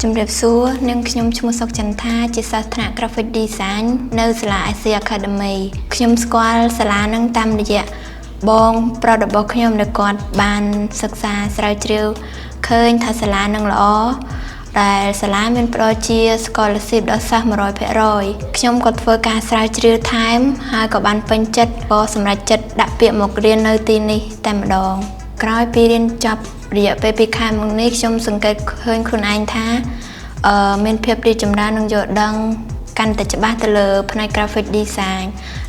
ជំរាបសួរនាងខ្ញុំឈ្មោះសុកចន្ទថាជាសាស្ត្រថ្នាក់ Graphic Design នៅសាលា IC Academy ខ្ញុំស្គាល់សាលានឹងតាមរយៈបងប្រុសរបស់ខ្ញុំដែលគាត់បានសិក្សាស្រាវជ្រាវឃើញថាសាលានឹងល្អដែលសាលាមានផ្ដល់ជា scholarship ដល់សិស្ស 100% ខ្ញុំក៏ធ្វើការស្រាវជ្រាវថែមហើយក៏បានពេញចិត្តក៏សម្រេចចិត្តដាក់ពាក្យមករៀននៅទីនេះតែម្ដងក្រោយពីរៀនចប់រយៈពេល2ខែមកនេះខ្ញុំសង្កេតឃើញខ្លួនឯងថាមានភាពរីកចម្រើននិងយល់ដឹងកាន់តែច្បាស់ទៅលើផ្នែក graphic design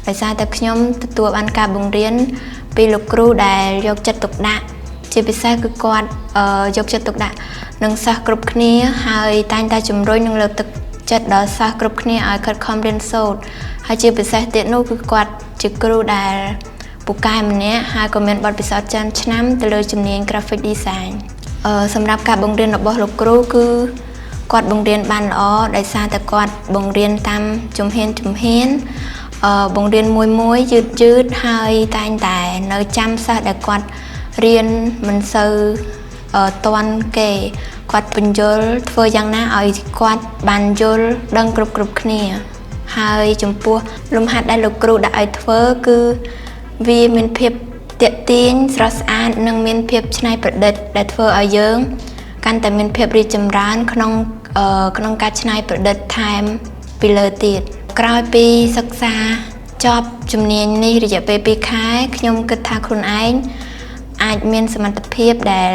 ដោយសារតែខ្ញុំទទួលបានការបង្រៀនពីលោកគ្រូដែលយកចិត្តទុកដាក់ជាពិសេសគឺគាត់យកចិត្តទុកដាក់នឹងសិស្សគ្រប់គ្នាហើយតែងតែជំរុញនិងលើកទឹកចិត្តដល់សិស្សគ្រប់គ្នាឲ្យខិតខំរៀនសូត្រហើយជាពិសេសទៀតនោះគឺគាត់ជាគ្រូដែលពូកែម្នាក់ហើយក៏មានបទពិសោធន៍ច្រើនឆ្នាំទៅលើជំនាញ graphic design សម្រាប់ការបង្រៀនរបស់លោកគ្រូគឺគាត់បង្រៀនបានល្អដោយសារតែគាត់បង្រៀនតាមជំហានបង្រៀនមួយយឺតហើយតែងតែនៅចាំសិស្សដែលគាត់រៀនមិនសូវទាន់គេគាត់បញ្យល់ធ្វើយ៉ាងណាឲ្យគាត់បានយល់ដឹងគ្រប់គ្នាហើយចំពោះលំហាត់ដែលលោកគ្រូដាក់ឲ្យធ្វើគឺវាមានភាពទាក់ទាញស្រស់ស្អាតនិងមានភាពច្នៃប្រឌិតដែលធ្វើឲ្យយើងកាន់តែមានភាពរីកចម្រើនក្នុងការច្នៃប្រឌិតថែមពីលើទៀតក្រោយពីសិក្សាចប់ជំនាញនេះរយៈពេល2ខែខ្ញុំគិតថាខ្លួនឯងអាចមានសមត្ថភាពដែល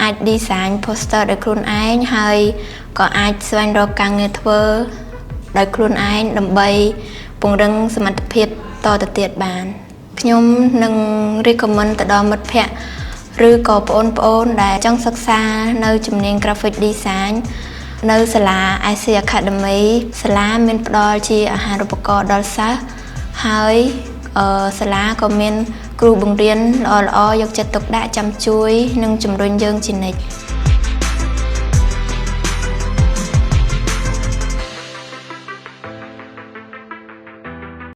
អាច design poster ដោយខ្លួនឯងហើយក៏អាចស្វែងរកការងារធ្វើដោយខ្លួនឯងដើម្បីពង្រឹងសមត្ថភាពតទៅទៀតបានខ្ញុំនឹង recommend ទៅដល់មិត្តភ័ក្តិឬក៏បងប្អូនដែលចង់សិក្សានៅជំនាញ graphic design នៅសាលា IC Academy សាលាមានផ្ដល់ជាអាហារូបករណ៍ដល់សិស្សហើយសាលាក៏មានគ្រូបង្រៀនល្អៗយកចិត្តទុកដាក់ចាំជួយនិងជំរុញយើងជានិច្ច